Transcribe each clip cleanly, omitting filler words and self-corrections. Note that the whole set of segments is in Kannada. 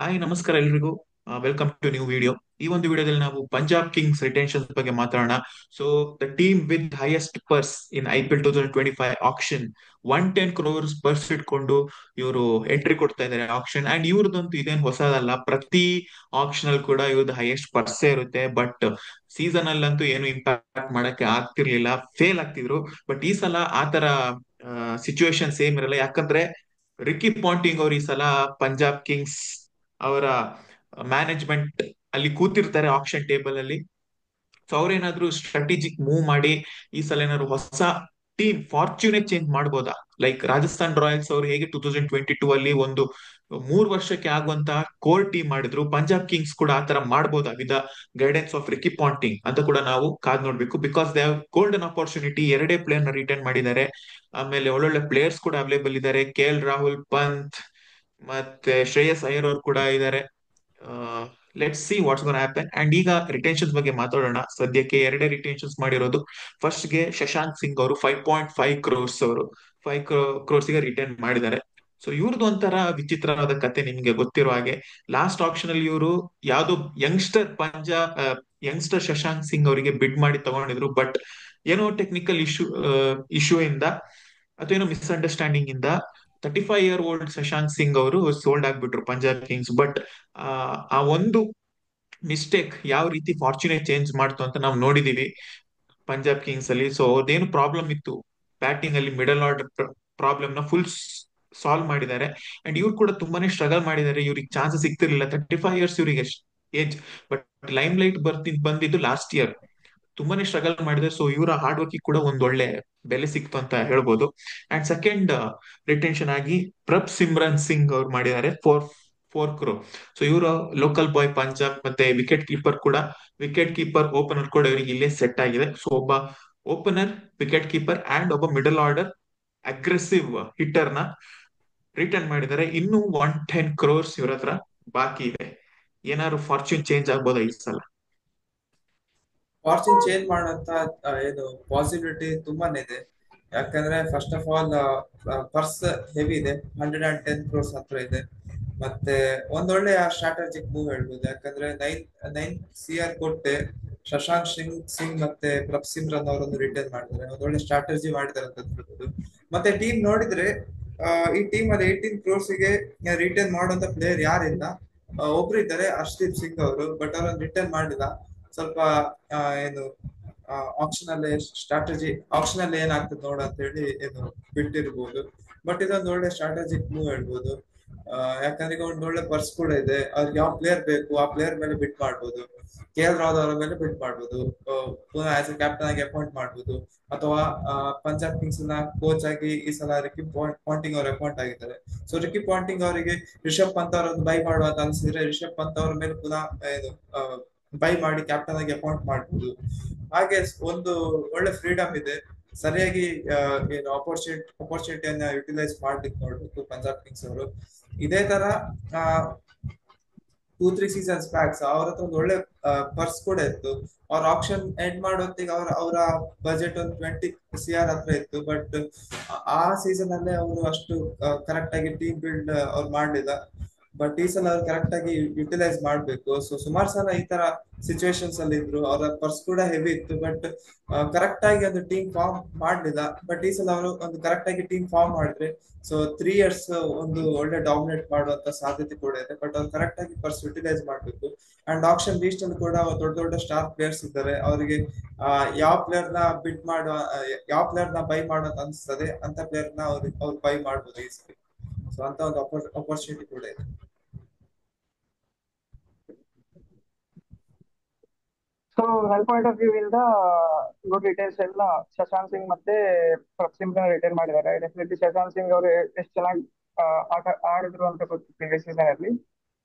ಹಾಯ್ ನಮಸ್ಕಾರ ಎಲ್ರಿಗೂ. Welcome to new video. ಈ ಒಂದು ವಿಡಿಯೋದಲ್ಲಿ ನಾವು ಪಂಜಾಬ್ ಕಿಂಗ್ಸ್ ರಿಟೆನ್ಷನ್ಸ್ ಬಗ್ಗೆ ಮಾತಾಡೋಣ. So the team with highest purse in IPL 2025 auction 110 crores purse ಇಟ್ಕೊಂಡು ಇವರು ಎಂಟ್ರಿ ಕೊಡ್ತಾ ಇದ್ದಾರೆ ಆಕ್ಷನ್. ಅಂಡ್ ಇವ್ರದಂತೂ ಇದೇನು ಹೊಸದಲ್ಲ, ಪ್ರತಿ ಆಕ್ಷನ್ ಅಲ್ಲಿ ಕೂಡ ಇವ್ರದ್ದು ಹೈಯೆಸ್ಟ್ ಪರ್ಸೇ ಇರುತ್ತೆ. ಬಟ್ ಸೀಸನ್ ಅಲ್ಲಂತೂ ಏನು ಇಂಪ್ಯಾಕ್ಟ್ ಮಾಡಕ್ಕೆ ಆಗ್ತಿರ್ಲಿಲ್ಲ, ಫೇಲ್ ಆಗ್ತಿದ್ರು. ಬಟ್ ಈ ಸಲ ಆತರ ಸಿಚುವೇಶನ್ ಸೇಮ್ ಇರಲ್ಲ, ಯಾಕಂದ್ರೆ ರಿಕಿ ಪಾಂಟಿಂಗ್ ಅವ್ರು ಈ ಸಲ ಪಂಜಾಬ್ ಕಿಂಗ್ಸ್ ಅವರ ಮ್ಯಾನೇಜ್ಮೆಂಟ್ ಅಲ್ಲಿ ಕೂತಿರ್ತಾರೆ ಆಕ್ಷನ್ ಟೇಬಲ್ ಅಲ್ಲಿ. ಸೊ ಅವ್ರೇನಾದ್ರು ಸ್ಟ್ರಾಟಜಿಕ್ ಮೂವ್ ಮಾಡಿ ಈ ಸಲ ಏನಾದ್ರು ಹೊಸ ಟೀಮ್ ಫಾರ್ಚೂನೇ ಚೇಂಜ್ ಮಾಡ್ಬೋದಾ? ಲೈಕ್ ರಾಜಸ್ಥಾನ್ ರಾಯಲ್ಸ್ ಅವರು ಹೇಗೆ 2022 ಅಲ್ಲಿ ಒಂದು 3 ವರ್ಷಕ್ಕೆ ಆಗುವಂತಹ ಕೋರ್ ಟೀಮ್ ಮಾಡಿದ್ರು, ಪಂಜಾಬ್ ಕಿಂಗ್ಸ್ ಕೂಡ ಆತರ ಮಾಡ್ಬೋದಾ with guidance of Ricky Ponting ಅಂತ ಕೂಡ ನಾವು ಕಾದ್ ನೋಡ್ಬೇಕು. Because they have golden opportunity, ಎರಡೇ ಪ್ಲೇಯರ್ ನ ರಿಟರ್ನ್ ಮಾಡಿದ್ದಾರೆ. ಆಮೇಲೆ ಒಳ್ಳೊಳ್ಳೆ ಪ್ಲೇಯರ್ಸ್ ಕೂಡ ಅವೈಲೇಬಲ್ ಇದ್ದಾರೆ. KL ರಾಹುಲ್, ಪಂತ್ ಮತ್ತೆ ಶ್ರೇಯಸ್ ಅಯ್ಯರ್ ಅವರು ಕೂಡ ಇದ್ದಾರೆ. Let's see what's gonna happen. And ಈಗ ರಿಟೆನ್ಷನ್ಸ್ ಬಗ್ಗೆ ಮಾತಾಡೋಣ. ಸದ್ಯಕ್ಕೆ ಎರಡೇ ರಿಟೆನ್ಷನ್ಸ್ ಮಾಡಿರೋದು. ಫಸ್ಟ್ ಗೆ ಶಶಾಂಕ್ ಸಿಂಗ್ ಅವರು 5.5 crores ಅವರು 5 crores ಗೆ ರಿಟರ್ನ್ ಮಾಡಿದ್ದಾರೆ. ಸೊ ಇವ್ರದ್ದು ಒಂಥರ ವಿಚಿತ್ರವಾದ ಕತೆ, ನಿಮ್ಗೆ ಗೊತ್ತಿರೋ ಹಾಗೆ. ಲಾಸ್ಟ್ ಆಪ್ಷನ್ ಅಲ್ಲಿ ಇವರು ಯಾವ್ದೋ ಯಂಗ್ಸ್ಟರ್ ಶಶಾಂಕ್ ಸಿಂಗ್ ಅವರಿಗೆ ಬಿಡ್ ಮಾಡಿ ತಗೊಂಡಿದ್ರು. ಬಟ್ ಏನೋ ಟೆಕ್ನಿಕಲ್ ಇಶ್ಯೂ ಇಂದ ಅಥವಾ ಏನೋ ಮಿಸ್ಅಂಡರ್ಸ್ಟ್ಯಾಂಡಿಂಗ್ ಇಂದ 35-year-old ಶಶಾಂಕ್ ಸಿಂಗ್ ಅವರು ಸೋಲ್ಡ್ ಆಗ್ಬಿಟ್ರು ಪಂಜಾಬ್ ಕಿಂಗ್ಸ್. ಬಟ್ ಆ ಒಂದು ಮಿಸ್ಟೇಕ್ ಯಾವ ರೀತಿ ಫಾರ್ಚುನೇ ಚೇಂಜ್ ಮಾಡ್ತು ಅಂತ ನಾವು ನೋಡಿದೀವಿ ಪಂಜಾಬ್ ಕಿಂಗ್ಸ್ ಅಲ್ಲಿ. ಸೊ ಅದೇನು ಪ್ರಾಬ್ಲಮ್ ಇತ್ತು ಬ್ಯಾಟಿಂಗ್ ಅಲ್ಲಿ, ಮಿಡಲ್ ಆರ್ಡರ್ ಪ್ರಾಬ್ಲಮ್ ನ ಫುಲ್ ಸಾಲ್ವ್ ಮಾಡಿದ್ದಾರೆ. ಅಂಡ್ ಇವ್ರು ಕೂಡ ತುಂಬಾನೇ ಸ್ಟ್ರಗಲ್ ಮಾಡಿದ್ದಾರೆ, ಇವ್ರಿಗೆ ಚಾನ್ಸಸ್ ಸಿಗ್ತಿರ್ಲಿಲ್ಲ. 35 years ಇವರಿಗೆ ಏಜ್, ಬಟ್ ಲೈಮ್ ಲೈಟ್ ಬಂದಿದ್ದು ಲಾಸ್ಟ್ ಇಯರ್. ತುಂಬಾನೇ ಸ್ಟ್ರಗಲ್ ಮಾಡಿದೆ. ಸೊ ಇವರ ಹಾರ್ಡ್ ವರ್ಕ್ ಕೂಡ ಒಂದ್ ಒಳ್ಳೆ ಬೆಲೆ ಸಿಕ್ತು ಅಂತ ಹೇಳ್ಬೋದು. ಅಂಡ್ ಸೆಕೆಂಡ್ ರಿಟೆನ್ಷನ್ ಆಗಿ ಪ್ರಭ್ ಸಿಮ್ರನ್ ಸಿಂಗ್ ಅವ್ರು ಮಾಡಿದ್ದಾರೆ 4 crore. ಸೊ ಇವರು ಲೋಕಲ್ ಬಾಯ್ ಪಂಜಾಬ್, ಮತ್ತೆ ವಿಕೆಟ್ ಕೀಪರ್ ಓಪನರ್ ಕೂಡ ಇವರಿಗೆ ಇಲ್ಲೇ ಸೆಟ್ ಆಗಿದೆ. ಸೊ ಒಬ್ಬ ಓಪನರ್, ವಿಕೆಟ್ ಕೀಪರ್ ಅಂಡ್ ಒಬ್ಬ ಮಿಡಲ್ ಆರ್ಡರ್ ಅಗ್ರೆಸಿವ್ ಹಿಟ್ಟರ್ ನ ರಿಟರ್ನ್ ಮಾಡಿದ್ದಾರೆ. ಇನ್ನು 110 crores ಇವ್ರ ಹತ್ರ ಬಾಕಿ ಇದೆ. ಏನಾದ್ರು ಫಾರ್ಚೂನ್ ಚೇಂಜ್ ಆಗ್ಬೋದಾ ಈ ಸಲ? ಫಾರ್ಚೂನ್ ಚೇಂಜ್ ಮಾಡೋಂತ ಏನು ಪಾಸಿಬಿಲಿಟಿ ತುಂಬಾನೇ ಇದೆ. ಯಾಕಂದ್ರೆ first of all purse heavy ಇದೆ, 110 crores ಹತ್ರ ಇದೆ. ಮತ್ತೆ ಒಂದೊಳ್ಳೆ ಸ್ಟ್ರಾಟಜಿಕ್ ಮೂವ್ ಹೇಳ್ಬೋದು. ಯಾಕಂದ್ರೆ ನೈನ್ CR ಕೊಟ್ಟೆ ಶಶಾಂಕ್ ಸಿಂಗ್ ಮತ್ತೆ ಪ್ರಭ್ ಸಿಮ್ರನ್ ಅವರನ್ನು ರಿಟೈನ್ ಮಾಡಿದ್ದಾರೆ, ಒಂದೊಳ್ಳೆ ಸ್ಟ್ರಾಟಜಿ ಮಾಡಿದ್ದಾರೆ ಅಂತ ಹೇಳ್ಬೋದು. ಮತ್ತೆ ಟೀಮ್ ನೋಡಿದ್ರೆ ಈ ಟೀಮ್ ಅಲ್ಲಿ 18 crores ರಿಟೈನ್ ಮಾಡುವಂತ ಪ್ಲೇಯರ್ ಯಾರಿಲ್ಲ. ಒಬ್ರು ಇದ್ದಾರೆ ಹರ್ಷದೀಪ್ ಸಿಂಗ್ ಅವರು, ಬಟ್ ಅವ್ರನ್ನ ರಿಟರ್ನ್ ಮಾಡಿಲ್ಲ. ಸ್ವಲ್ಪ ಏನು ಆಪ್ಷನ್ ಅಲ್ಲಿ ಏನಾಗ್ತದೆ ನೋಡ ಅಂತ ಹೇಳಿ ಏನು ಬಿಟ್ಟಿರ್ಬೋದು. ಬಟ್ ಇದೊಂದು ಒಳ್ಳೆ ಸ್ಟ್ರಾಟಜಿಕ್ ಮೂವ್ ಹೇಳ್ಬೋದು. ಯಾಕಂದ್ರೆ ಈಗ ಒಂದು ಒಳ್ಳೆ ಪರ್ಸ್ ಕೂಡ ಇದೆ, ಅವ್ರಿಗೆ ಯಾವ ಪ್ಲೇಯರ್ ಬೇಕು ಆ ಪ್ಲೇಯರ್ ಮೇಲೆ ಬಿಟ್ ಮಾಡ್ಬೋದು. KL ರಾಹುಲ್ ಅವರ ಮೇಲೆ ಬಿಟ್ ಮಾಡ್ಬೋದು, ಪುನಃ ಆಸ್ ಎ ಕ್ಯಾಪ್ಟನ್ ಆಗಿ ಅಪಾಯಿಂಟ್ ಮಾಡ್ಬೋದು. ಅಥವಾ ಪಂಜಾಬ್ ಕಿಂಗ್ಸ್ ನ ಕೋಚ್ ಆಗಿ ಈ ಸಲ ರಿಕಿ ಪಾಂಟಿಂಗ್ ಅವರು ಅಪಾಯಿಂಟ್ ಆಗಿದ್ದಾರೆ. ಸೊ ರಿಕಿ ಪಾಂಟಿಂಗ್ ಅವರಿಗೆ ರಿಷಬ್ ಪಂತ್ ಅವರನ್ನು ಬೈ ಮಾಡುವ ಅಂತ ಅನ್ಸಿದ್ರೆ ರಿಷಬ್ ಪಂತ್ ಅವರ ಮೇಲೆ ಪುನಃ ಏನು ಬೈ ಮಾಡಿ ಕ್ಯಾಪ್ಟನ್ ಆಗಿ ಅಪಾಯಿಂಟ್ ಮಾಡ್ಬೋದು. ಹಾಗೆ ಒಂದು ಒಳ್ಳೆ ಫ್ರೀಡಮ್ ಇದೆ. ಸರಿಯಾಗಿ ಏನು ಅಪರ್ಚುನಿಟಿಯನ್ನ ಯುಟಿಲೈಸ್ ಮಾಡ್ಲಿಕ್ಕೆ ನೋಡ್ಬೇಕು ಪಂಜಾಬ್ ಕಿಂಗ್ಸ್ ಅವರು. ಇದೇ ತರ 2-3 ಸೀಸನ್ಸ್ ಬ್ಯಾಕ್ಸ್ ಅವ್ರ ಹತ್ರ ಒಂದು ಒಳ್ಳೆ ಪರ್ಸ್ ಕೂಡ ಇತ್ತು. ಅವ್ರ ಆಪ್ಷನ್ ಎಂಡ್ ಮಾಡೋತ್ತಿಗೆ ಅವರ ಬಜೆಟ್ ಒಂದು 20 CR ಹತ್ರ ಇತ್ತು. ಬಟ್ ಆ ಸೀಸನ್ ಅಲ್ಲೇ ಅವರು ಅಷ್ಟು ಕರೆಕ್ಟ್ ಆಗಿ ಟೀಮ್ ಬಿಲ್ಡ್ ಅವ್ರು ಮಾಡ್ಲಿಲ್ಲ. ಬಟ್ ಈ ಸಲ ಅವ್ರು ಕರೆಕ್ಟ್ ಆಗಿ ಯುಟಿಲೈಸ್ ಮಾಡ್ಬೇಕು. ಸೊ ಸುಮಾರು ಸಲ ಈ ತರ ಸಿಚುವೇಶನ್ಸ್ ಅಲ್ಲಿ ಇದ್ರು, ಅವರ ಪರ್ಸ್ ಕೂಡ ಹೆವಿ ಇತ್ತು. ಬಟ್ ಕರೆಕ್ಟ್ ಆಗಿ ಒಂದು ಟೀಮ್ ಫಾರ್ಮ್ ಮಾಡ್ಲಿಲ್ಲ. ಬಟ್ ಈ ಸಲ ಅವರು ಒಂದು ಕರೆಕ್ಟ್ ಆಗಿ ಟೀಮ್ ಫಾರ್ಮ್ ಮಾಡಿದ್ರೆ ಸೊ 3 years ಒಂದು ಒಳ್ಳೆ ಡಾಮಿನೇಟ್ ಮಾಡುವಂತ ಸಾಧ್ಯತೆ ಕೂಡ ಇದೆ. ಬಟ್ ಅವ್ರು ಕರೆಕ್ಟ್ ಆಗಿ ಪರ್ಸ್ ಯುಟಿಲೈಸ್ ಮಾಡ್ಬೇಕು. ಅಂಡ್ ಆಪ್ಷನ್ ಲೀಸ್ಟ್ ಅಲ್ಲಿ ಕೂಡ ದೊಡ್ಡ ದೊಡ್ಡ ಸ್ಟಾರ್ ಪ್ಲೇಯರ್ಸ್ ಇದ್ದಾರೆ. ಅವರಿಗೆ ಯಾವ ಪ್ಲೇಯರ್ ನ ಬಿಟ್ ಮಾಡುವ, ಯಾವ ಪ್ಲೇಯರ್ ನ ಬೈ ಮಾಡೋದು ಅನ್ಸ್ತದೆ ಅಂತ ಪ್ಲೇಯರ್ ನ ಅವ್ರು ಬೈ ಮಾಡ್ಬೋದು ಈಸಿಲಿ. ಸೊ ಅಂತ ಒಂದು ಅಪರ್ಚುನಿಟಿ ಕೂಡ ಇದೆ. ಸೊ ನನ್ನ ಪಾಯಿಂಟ್ ಆಫ್ ವ್ಯೂ ಇಂದ ಗುಡ್ ರಿಟೇಲ್ಸ್ ಎಲ್ಲ ಶಶಾಂಕ್ ಸಿಂಗ್ ಮತ್ತೆ ಪ್ರಭ್ ರಿಟೈನ್ ಮಾಡಿದ್ದಾರೆ. ಡೆಫಿನೆಟ್ಲಿ ಶಶಾಂಕ್ ಸಿಂಗ್ ಅವರು ಎಷ್ಟು ಚೆನ್ನಾಗಿ ಆಟ ಆಡಿದ್ರು ಅಂತ ಗೊತ್ತು ಪ್ರೀವಿಯಸ್ ಸೀಸನ್ ಅಲ್ಲಿ.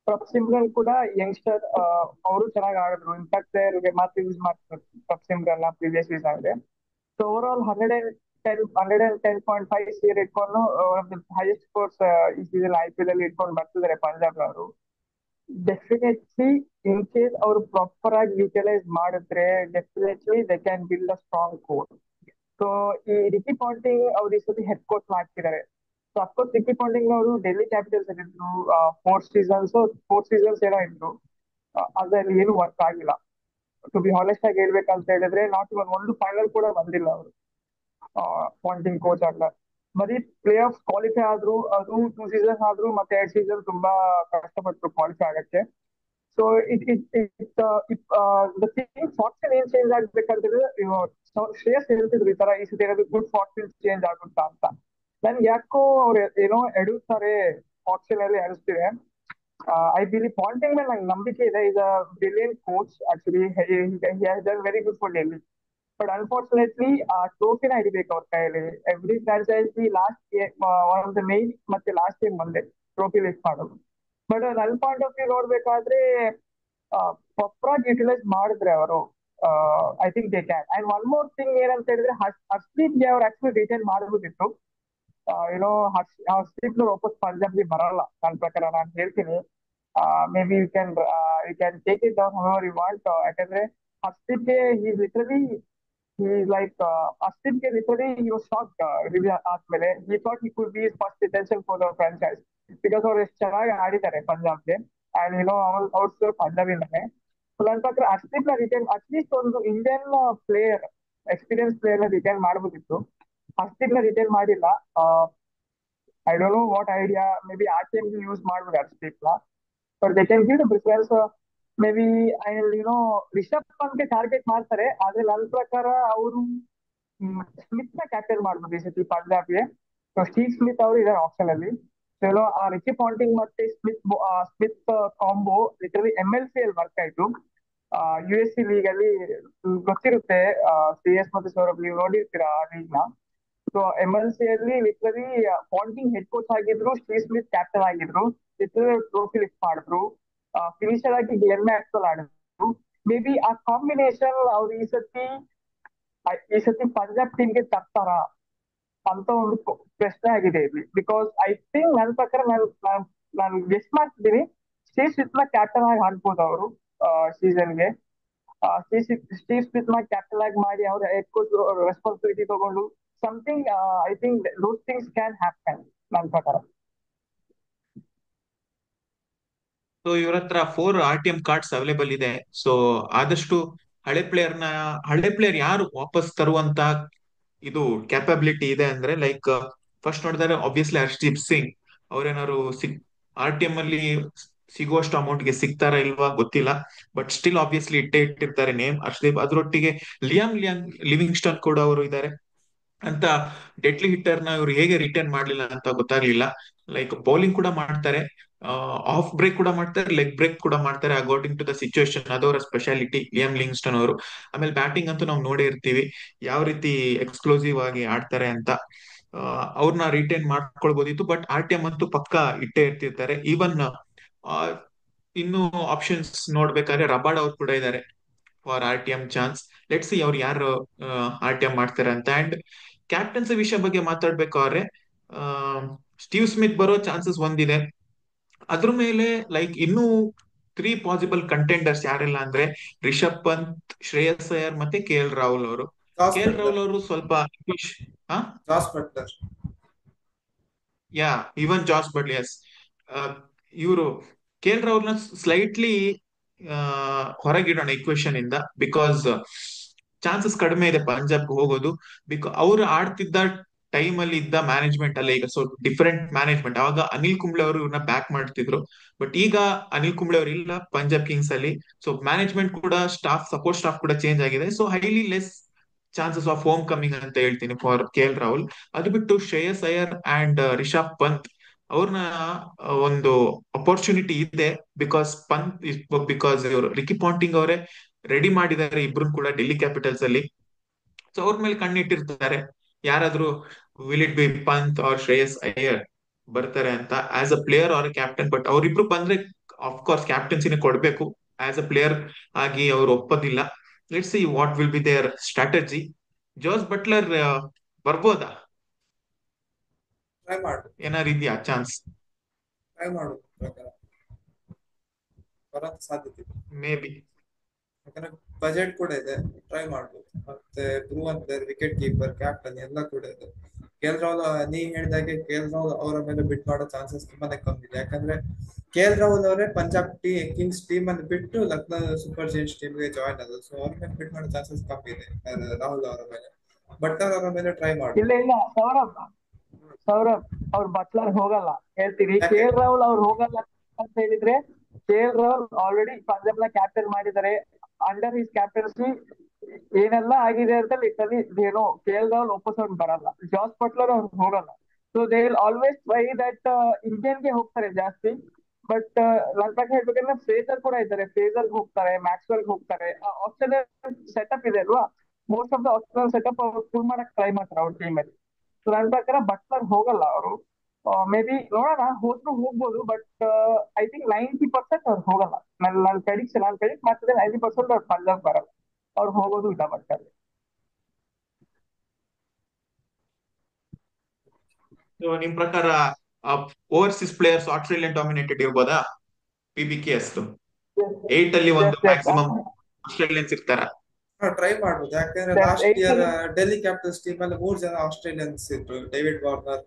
ಪ್ರಭ್ ಸಿಮ್ರನ್ ಕೂಡ ಯಂಗ್ಸ್ಟರ್, ಅವರು ಚೆನ್ನಾಗಿ ಆಡಿದ್ರು. ಇಂಪ್ಯಾಕ್ಟ್ ಪ್ಲೇಯರ್ಗೆ ಮಾತ್ರ ಯೂಸ್ ಮಾಡ್ತಾರೆ ಪ್ರಭ್ ಸಿಮ್ರನ್ ಪ್ರೀವಿಯಸ್ ಸೀಸನ್ ಇದೆ. ಸೊ ಓವರ್ ಆಲ್ 110.5 ಇಟ್ಕೊಂಡು ಹೈಯೆಸ್ಟ್ ಸ್ಕೋರ್ಸ್ ಈ ಸೀಸನ್ IPL ಅಲ್ಲಿ ಇಟ್ಕೊಂಡು ಬರ್ತಿದ್ದಾರೆ ಪಂಜಾಬ್ ಅವರು. ಡೆಫಿನೆಟ್ಲಿ ಇನ್ ಕೇಸ್ ಅವರು ಪ್ರಾಪರ್ ಆಗಿ ಯುಟಿಲೈಸ್ ಮಾಡಿದ್ರೆ definitely they can build a strong core. So ಈ ರಿಕಿ ಪಾಂಟಿಂಗ್ ಅವ್ರು ಈ ಸತಿ ಹೆಡ್ ಕೋಚ್ ಮಾಡ್ತಿದ್ದಾರೆ. ಸೊ ಅಫ್ಕೋರ್ಸ್ ರಿಕಿ ಪಾಂಟಿಂಗ್ ಅವರು ಡೆಲ್ಲಿ ಕ್ಯಾಪಿಟಲ್ಸ್ ಅಲ್ಲಿ ಇದ್ರು, 4 ಸೀಸನ್ಸ್ 4 ಸೀಸನ್ಸ್ ಏನೋ ಇದ್ರು. ಅದ್ರಲ್ಲಿ ಏನು ವರ್ಕ್ ಆಗಿಲ್ಲ. ಟು ಬಿ ಹಾನೆಸ್ಟ್ ಆಗಿ ಹೇಳ್ಬೇಕಂತ ಹೇಳಿದ್ರೆ ನಾಟ್ ಇವನ್ ಒಂದು ಫೈನಲ್ ಕೂಡ ಬಂದಿಲ್ಲ ಅವರು, ಪಾಂಟಿಂಗ್ ಕೋಚ್ ಅಲ್ಲ. ಬರೀ ಪ್ಲೇ ಆಫ್ ಕ್ವಾಲಿಫೈ ಆದ್ರು, ಅದು 2 ಸೀಸನ್ ಆದ್ರು, ಮತ್ತೆ 2 ಸೀಸನ್ ತುಂಬಾ ಕಷ್ಟಪಟ್ಟು ಕ್ವಾಲಿಫೈ ಆಗಕ್ಕೆ. ಸೊ ದ ಥಿಂಗ್ ಫಾರ್ಚೂನ್ ಏನ್ ಚೇಂಜ್ ಆಗ್ಬೇಕಂತಿದ್ರೆ, ಶ್ರೇಯಸ್ ಹೇಳ್ತಿದ್ರು ಈ ತರ ಈ ಸತಿ ಏನಾದ್ರು ಗುಡ್ ಫಾರ್ಚೂನ್ ಚೇಂಜ್ ಆಗುತ್ತಾ ಅಂತ. ನನ್ಗೆ ಯಾಕೋ ಅವ್ರು ಏನೋ ಎಡುತ್ತಾರೆ, ಆಪ್ಷನ್ ಅಲ್ಲಿ ಎಣಿಸ್ತಿದೆ. ಐ ಬಿಲೀವ್ ಪಾಂಟಿಂಗ್ ಮೇಲೆ ನಂಗೆ ನಂಬಿಕೆ ಇದೆ. Is a brilliant coach actually, done very good for Delhi. But unfortunately ಆ ಟ್ರೋಫಿನ ಹಿಡಿಬೇಕು ಅವ್ರ ಕೈಯಲ್ಲಿ. Every franchise last one of the main ಮತ್ತೆ ಲಾಸ್ಟ್ ಟೈಮ್ ಬಂದೆ ಟ್ರೋಫಿ ಲಿಸ್ಟ್ ಮಾಡೋದು. ಬಟ್ ನನ್ನ ಪಾಯಿಂಟ್ ಆಫ್ ವ್ಯೂ ನೋಡ್ಬೇಕಾದ್ರೆ ಪ್ರಾಪರ್ ಯುಟಿಲೈಸ್ ಮಾಡಿದ್ರೆ ಅವರು, I think they can. And one more thing ಏನಂತ ಹೇಳಿದ್ರೆ, ಹರ್ಷದೀಪ್ ಗೆ ಅವ್ರು ಆಕ್ಚುಲಿ ರಿಟೈನ್ ಮಾಡಬಹುದಿತ್ತು. ಏನೋ ಹರ್ಷದೀಪ್ ವಾಪಸ್ ಪಂಜಾಬ್ಗೆ ಬರಲ್ಲ ನನ್ನ ಪ್ರಕಾರ, ನಾನು ಹೇಳ್ತೀನಿ. Maybe you can take it down however you want. ಯಾಕಂದ್ರೆ ಹರ್ಷದೀಪ್ಗೆ ಈಸ್ ಲಿಟರಲಿ ಲೈಕ್ ಹರ್ಷದೀಪ್ಗೆ literally he was shocked review ಆದ್ಮೇಲೆ. He thought he could be first detention for the franchise, because ಅವ್ರು ಎಷ್ಟು ಚೆನ್ನಾಗಿ ಆಡಿದ್ದಾರೆ ಪಂಜಾಬ್ಗೆ. And outs ಪಂಜಾಬಿಂದಾನೆ. ನನ್ನ ಪ್ರಕಾರ ಹರ್ಷದೀಪ್ ನ ರಿಟೈನ್, ಅಟ್ಲೀಸ್ಟ್ ಒಂದು ಇಂಡಿಯನ್ ಪ್ಲೇಯರ್, ಎಕ್ಸ್ಪೀರಿಯನ್ಸ್ ಪ್ಲೇಯರ್ ನ ರಿಟೈನ್ ಮಾಡಬಹುದಿತ್ತು. ಹರ್ಷದೀಪ್ ನ ರಿಟೈನ್ ಮಾಡಿಲ್ಲ. I don't know what idea, maybe ಆ ಟೈಮ್ ಯೂಸ್ ಮಾಡ್ಬೋದು ಹರ್ಷದೀಪ್ ನ. But they can give the preference. Maybe Rishabh ಪಂತ್ಗೆ ಟಾರ್ಗೆಟ್ ಮಾಡ್ತಾರೆ, ಆದ್ರೆ ನನ್ನ ಪ್ರಕಾರ ಅವರು ಸ್ಮಿತ್ ನ ಕ್ಯಾಪ್ಟನ್ ಮಾಡ್ಬೋದು ಈ ಸತಿ ಪಂಜಾಬ್ಗೆ. ಸ್ಟೀವ್ ಸ್ಮಿತ್ ಅವರು ಇದ್ದಾರೆ ಆಪ್ಷನ್ ಅಲ್ಲಿ. ಸೊ ಆ ರಿಕಿ ಪಾಂಟಿಂಗ್ ಮತ್ತೆ ಸ್ಮಿತ್ ಕಾಂಬೋ ಲಿಟರಲಿ MLC ಅಲ್ಲಿ ವರ್ಕ್ ಆಯ್ತು. US ಲೀಗ್ ಅಲ್ಲಿ ಗೊತ್ತಿರುತ್ತೆ, CS ಮತ್ತೆ ಸೌರಭ್ ನೀವು ನೋಡಿರ್ತೀರಾ ಆ ಲೀಗ್ ನ. ಸೊ MLC ಅಲ್ಲಿ ಲಿಟರಲಿ ಪಾಂಟಿಂಗ್ ಹೆಡ್ ಕೋಚ್ ಆಗಿದ್ರು, ಸ್ಟೀವ್ ಸ್ಮಿತ್ ಕ್ಯಾಪ್ಟನ್ ಆಗಿದ್ರು, ಲಿಟರಲಿ ಟ್ರೋಫಿ ಲಿಫ್ಟ್ ಮಾಡಿದ್ರು. ಫಿನಿಷರ್ ಆಗಿ ಗ್ಲೆನ್ ಮ್ಯಾಕ್ಸ್ವೆಲ್ ಆಡಿದ್ರು. ಮೇ ಬಿ ಆ ಕಾಂಬಿನೇಷನ್ ಅವ್ರು ಈ ಸತಿ ಪಂಜಾಬ್ ಟೀಮ್ಗೆ ತರ್ತಾರ ಅಂತ ಒಂದು ಪ್ರಶ್ನೆ ಆಗಿದೆ ಇಲ್ಲಿ. ಬಿಕಾಸ್ ಐ ಥಿಂಕ್ ನನ್ನ ಪ್ರಕಾರ ನಾನು ಗೆಸ್ಟ್ ಮಾಡ್ತಿದ್ದೀನಿ, ಸ್ಟೀವ್ ಸ್ಮಿತ್ ನ ಕ್ಯಾಪ್ಟನ್ ಆಗಿ ಹಾಕ್ಬೋದು ಅವರು ಸೀಸನ್ಗೆ. ಸ್ಟೀವ್ ಸ್ಮಿತ್ ನ ಕ್ಯಾಪ್ಟನ್ ಆಗಿ ಮಾಡಿ ಅವ್ರ ಹೆಡ್ ಕೋಚ್ ರೆಸ್ಪಾನ್ಸಿಬಿಲಿಟಿ ತಗೊಂಡು something, I think those things can happen ನನ್ನ ಪ್ರಕಾರ. ಸೊ ಇವ್ರ ಹತ್ರ 4 RTM ಕಾರ್ಡ್ಸ್ ಅವೈಲೇಬಲ್ ಇದೆ. ಸೊ ಆದಷ್ಟು ಹಳೆ ಪ್ಲೇಯರ್ ಯಾರು ವಾಪಸ್ ತರುವಂತ ಇದು ಕ್ಯಾಪಬಿಲಿಟಿ ಇದೆ ಅಂದ್ರೆ, ಲೈಕ್ ಫಸ್ಟ್ ನೋಡಿದ್ರೆ ಆಬ್ವಿಯಸ್ಲಿ ಹರ್ಷದೀಪ್ ಸಿಂಗ್ ಅವ್ರೇನಾದ್ರು RTM ಅಲ್ಲಿ ಸಿಗುವಷ್ಟು ಅಮೌಂಟ್ ಗೆ ಸಿಗ್ತಾರಾ ಇಲ್ವಾ ಗೊತ್ತಿಲ್ಲ. ಬಟ್ ಸ್ಟಿಲ್ ಆಬ್ವಿಯಸ್ಲಿ ಇಟ್ಟಿರ್ತಾರೆ ನೇಮ್ ಹರ್ಷದೀಪ್. ಅದರೊಟ್ಟಿಗೆ ಲಿವಿಂಗ್ಸ್ಟನ್ ಕೂಡ ಅವರು ಇದ್ದಾರೆ ಅಂತ. ಡೆಡ್ಲಿ ಹಿಟ್ಟರ್ ನ ಇವ್ರು ಹೇಗೆ ರಿಟರ್ನ್ ಮಾಡ್ಲಿಲ್ಲ ಅಂತ ಗೊತ್ತಾಗ್ಲಿಲ್ಲ. ಲೈಕ್ ಬೌಲಿಂಗ್ ಕೂಡ ಮಾಡ್ತಾರೆ, ಆಫ್ ಬ್ರೇಕ್ ಕೂಡ ಮಾಡ್ತಾರೆ, ಲೆಗ್ ಬ್ರೇಕ್ ಕೂಡ ಮಾಡ್ತಾರೆ ಅಕಾರ್ಡಿಂಗ್ ಟು ದ ಸಿಚುವೇಶನ್. ಅದವರ ಸ್ಪೆಷಾಲಿಟಿ ಲಿಯಾಮ್ ಲಿಂಗ್ಸ್ಟನ್ ಅವರು. ಆಮೇಲೆ ಬ್ಯಾಟಿಂಗ್ ಅಂತೂ ನಾವು ನೋಡೇ ಇರ್ತೀವಿ ಯಾವ ರೀತಿ ಎಕ್ಸ್ಪ್ಲೋಸಿವ್ ಆಗಿ ಆಡ್ತಾರೆ ಅಂತ. ಅವ್ರನ್ನ ರಿಟೈನ್ ಮಾಡ್ಕೊಳ್ಬಹುದಿತ್ತು, ಬಟ್ RTM ಅಂತೂ ಪಕ್ಕಾ ಇಟ್ಟೇ ಇರ್ತಿರ್ತಾರೆ. ಈವನ್ ಇನ್ನು ಆಪ್ಷನ್ಸ್ ನೋಡ್ಬೇಕಾದ್ರೆ ರಬಾಡ್ ಅವ್ರು ಕೂಡ ಇದ್ದಾರೆ for RTM chance. Let's see ಅವ್ರು ಯಾರು RTM ಮಾಡ್ತಾರೆ ಅಂತ. ಅಂಡ್ ಕ್ಯಾಪ್ಟನ್ಸಿ ವಿಷಯ ಬಗ್ಗೆ ಮಾತಾಡ್ಬೇಕಾದ್ರೆ ಸ್ಟೀವ್ ಸ್ಮಿತ್ ಬರೋ ಚಾನ್ಸಸ್ ಒಂದಿದೆ. ಅದ್ರ ಮೇಲೆ ಲೈಕ್ ಇನ್ನೂ 3 ಪಾಸಿಬಲ್ ಕಂಟೆಂಡರ್ಸ್ ಯಾರೆಲ್ಲ ಅಂದ್ರೆ, ರಿಷಬ್ ಪಂತ್, ಶ್ರೇಯಸ್ ಅಯ್ಯರ್ ಮತ್ತೆ KL ರಾಹುಲ್ ಅವರು. ಜಾಸ್ KL ರಾಹುಲ್ ಬಟ್ಲರ್. ಅವರು ಸ್ವಲ್ಪ ಜಾಸ್ ಬಟ್ಲರ್. ಯಾ, ಇವನ್ ಜಾಸ್ ಬಟ್ಲರ್, ಎಸ್. ಇವರು KL ರಾಹುಲ್ ನ ಸ್ಲೈಟ್ಲಿ ಹೊರಗಿಡೋಣ ಇಕ್ವೇಶನ್ ಇಂದ, ಬಿಕಾಸ್ ಚಾನ್ಸಸ್ ಕಡಿಮೆ ಇದೆ ಪಂಜಾಬ್ ಹೋಗೋದು. ಬಿಕಾಸ್ ಅವ್ರು ಆಡ್ತಿದ್ದ ಟೈಮ್ ಅಲ್ಲಿ ಇದ್ದ ಮ್ಯಾನೇಜ್ಮೆಂಟ್ ಅಲ್ಲ ಈಗ. So different management. ಅವಾಗ ಅನಿಲ್ ಕುಂಬ್ಳೆ ಅವರು ಇವ್ರನ್ನ ಬ್ಯಾಕ್ ಮಾಡ್ತಿದ್ರು, ಬಟ್ ಈಗ ಅನಿಲ್ ಕುಂಬ್ಳೆ ಅವರು ಇಲ್ಲ ಪಂಜಾಬ್ ಕಿಂಗ್ಸ್ ಅಲ್ಲಿ. ಸೊ ಮ್ಯಾನೇಜ್ಮೆಂಟ್ ಕೂಡ ಸಪೋರ್ಟ್ ಸ್ಟಾಫ್ ಕೂಡ ಚೇಂಜ್ ಆಗಿದೆ. So highly less chances of home coming ಅಂತ ಹೇಳ್ತೀನಿ ಫಾರ್ KL ರಾಹುಲ್. ಅದು ಬಿಟ್ಟು ಶ್ರೇಯಸ್ ಅಯ್ಯರ್ ಅಂಡ್ ರಿಷಬ್ ಪಂತ್ ಅವ್ರನ್ನ ಒಂದು ಅಪರ್ಚುನಿಟಿ ಇದೆ. ಬಿಕಾಸ್ ಇವರು ರಿಕಿ ಪಾಂಟಿಂಗ್ ಅವರೇ ರೆಡಿ ಮಾಡಿದ್ದಾರೆ ಇಬ್ರು ಕೂಡ ಡೆಲ್ಲಿ ಕ್ಯಾಪಿಟಲ್ಸ್ ಅಲ್ಲಿ. ಸೊ ಅವ್ರ ಮೇಲೆ ಕಣ್ಣಿಟ್ಟಿರ್ತಾರೆ ಯಾರಾದ್ರೂ will it be Pant or Shreyas Iyer ಬರ್ತಾರೆ ಅಂತ as a player or captain. But ಅವ್ರಿಬ್ರು ಬಂದ್ರೆ ಕೋರ್ಸ್ ಕ್ಯಾಪ್ಟನ್ಸಿನೇ ಕೊಡ್ಬೇಕು. ಆಸ್ ಅ ಪ್ಲೇಯರ್ ಆಗಿ ಅವ್ರು ಒಪ್ಪೋದಿಲ್ಲ. Let's see what will be their strategy. Jos Buttler ಬರ್ಬೋದಾ? ಟ್ರೈ ಮಾಡು. ಏನಾರು ಇದೆಯಾ ಚಾನ್ಸ್? ಟ್ರೈ ಮಾಡು ಪ್ರಕಾರ ಬರೋಕ್ ಸಾಧ್ಯತೆ ಇದೆ. May be. ಯಾಕಂದ್ರೆ ಬಜೆಟ್ ಕೂಡ ಇದೆ, ಟ್ರೈ ಮಾಡ್ಬೋದು. ಮತ್ತೆ proven player, wicket keeper, captain ಎಲ್ಲ ಕೂಡ ಇದೆ. ರಾಹುಲ್ ನೀ ಹೇಳಿದಾಗೆ ರಾಹುಲ್ ಅವರ ಮೇಲೆ ಬಿಟ್ ಮಾಡೋ ಚಾನ್ಸಸ್ ತುಂಬಾನೇ ಕಮ್ಮಿ ಇದೆ. ಯಾಕಂದ್ರೆ ರಾಹುಲ್ ಅವರೇ ಪಂಜಾಬ್ ಕಿಂಗ್ಸ್ ಟೀಮ್ ಅನ್ನು ಬಿಟ್ಟು ಲಕ್ನೋ ಸೂಪರ್ ಜೈಂಟ್ಸ್ ಟೀಮ್ಗೆ ಜಾಯ್ನ್ ಆದ್ರು. ಸೊ ಅವ್ರ ಮೇಲೆ ಬಿಟ್ ಮಾಡೋ ಚಾನ್ಸಸ್ ಕಮ್ಮಿ ಇದೆ ರಾಹುಲ್ ಅವರ ಮೇಲೆ. ಬಟ್ಲರ್ ಅವರ ಮೇಲೆ ಟ್ರೈ ಇಲ್ಲ ಮಾಡ್ಬೋದು. ಇಲ್ಲ ಸೌರಭ್, ಸೌರಭ್ ಅವ್ರ ಬಟ್ಲರ್ ಹೋಗಲ್ಲ ಹೇಳ್ತೀವಿ. ಕೆ ಯಾಕೆ? ಎಲ್ ರಾಹುಲ್ ಅವ್ರು ಹೋಗಲ್ಲ ಅಂತ ಹೇಳಿದ್ರೆ, K L Rahul already Punjab ನ ಕ್ಯಾಪ್ಟನ್ ಮಾಡಿದ್ದಾರೆ. ಅಂಡರ್ ಹಿಸ್ ಕ್ಯಾಪ್ಟನ್ಸಿ ಏನೆಲ್ಲ ಆಗಿದೆ ಅಂತ ಲಿಟರಲಿ ಏನು ಕೆ ಎಲ್ ರಾಹುಲ್ ಒಪ್ಪೋಸೋನ್ ಬರಲ್ಲ. ಜಾಸ್ ಬಟ್ಲರ್ ಅವ್ರು ಹೋಗಲ್ಲ. So they will always try that Indian ಗೆ ಹೋಗ್ತಾರೆ ಜಾಸ್ತಿ. ಬಟ್ ನನ್ನ ಪ್ರಕಾರ ಹೇಳ್ಬೇಕಂದ್ರೆ ಫೇಸರ್ ಕೂಡ ಇದ್ದಾರೆ, ಫೇಸರ್ ಹೋಗ್ತಾರೆ, ಮ್ಯಾಕ್ಸ್ವೆಲ್ ಹೋಗ್ತಾರೆ. ಆಸ್ಟ್ರೇಲಿಯಾ ಸೆಟಪ್ ಇದೆ ಅಲ್ವಾ, most of the Australian setup ಅವ್ರು ಫುಲ್ ಮಾಡಕ್ ಟ್ರೈ ಮಾಡ್ತಾರೆ ಅವ್ರ ಟೀಮ್ ಅಲ್ಲಿ. ಸೊ ನನ್ನ ಪ್ರಕಾರ ಬಟ್ಲರ್ ಹೋಗಲ್ಲ ಅವರು. ಮೇ ಬಿ ನೋಡೋಣ, ಹೋದ್ರು ಹೋಗ್ಬೋದು. ಬಟ್ ಐ ಥಿಂಕ್ 90% ಅವ್ರು ಹೋಗಲ್ಲ. ನಾನು ಪ್ರೆಡಿಕ್ಟ್ ಮಾಡ್ತಿದ್ದೆ 90% ಅವ್ರು ಪಂಜಾಬ್ ಬರಲ್ಲ, ಅವ್ರು ಹೋಗೋದು ಇಲ್ಲ ಬಟ್ಲರ್. ಸೊ ನಿಮ್ ಪ್ರಕಾರ ಓವರ್ಸೀಸ್ ಪ್ಲೇಯರ್ಸ್ ಆಸ್ಟ್ರೇಲಿಯನ್ ಡಾಮಿನೇಟೆಡ್ ಇರ್ಬೋದಾ PBK ಅಷ್ಟು? 8 ಅಲ್ಲಿ ಒಂದು ಎಸ್ ಎಸ್ ಮ್ಯಾಕ್ಸಿಮಮ್ ಆಸ್ಟ್ರೇಲಿಯನ್ಸ್ ಇರ್ತಾರ? ಟ್ರೈ ಮಾಡ್ಬೋದು. ಯಾಕಂದ್ರೆ last year Delhi Capitals team ಅಲ್ಲಿ 3 ಜನ ಆಸ್ಟ್ರೇಲಿಯನ್ಸ್ ಇದ್ರು, ಡೇವಿಡ್ ವಾರ್ನರ್,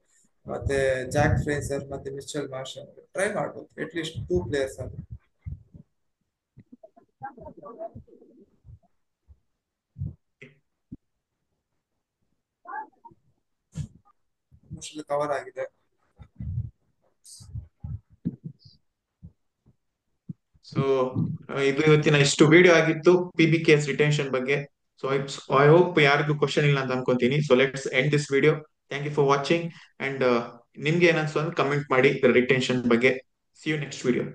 ಮತ್ತೆ ಜಾಕ್ ಫ್ರೇಸರ್, ಮತ್ತೆ ಮಿಚೆಲ್ ಮಾರ್ಷಲ್. ಟ್ರೈ ಮಾಡ್ಬೋದು ಅಟ್ ಲೀಸ್ಟ್ 2 ಪ್ಲೇಯರ್ಸ್ ಅಂತ ಕವರ್ ಆಗಿದೆ. ಸೊ ಇದು ಇವತ್ತಿನ ಇಷ್ಟು ವಿಡಿಯೋ ಆಗಿತ್ತು PBK's ರಿಟೆನ್ಷನ್ ಬಗ್ಗೆ. ಸೊ ಐ ಹೋಪ್ ಯಾರಿಗೂ ಕ್ವಶನ್ ಇಲ್ಲ ಅಂತ ಅನ್ಕೊಂತೀನಿ. So let's end this video. Thank you for watching and ನಿಮ್ಗೆ ಏನನ್ಸು ಅಂತ ಕಮೆಂಟ್ ಮಾಡಿ ರಿಟೆನ್ಷನ್ ಬಗ್ಗೆ. See you next video.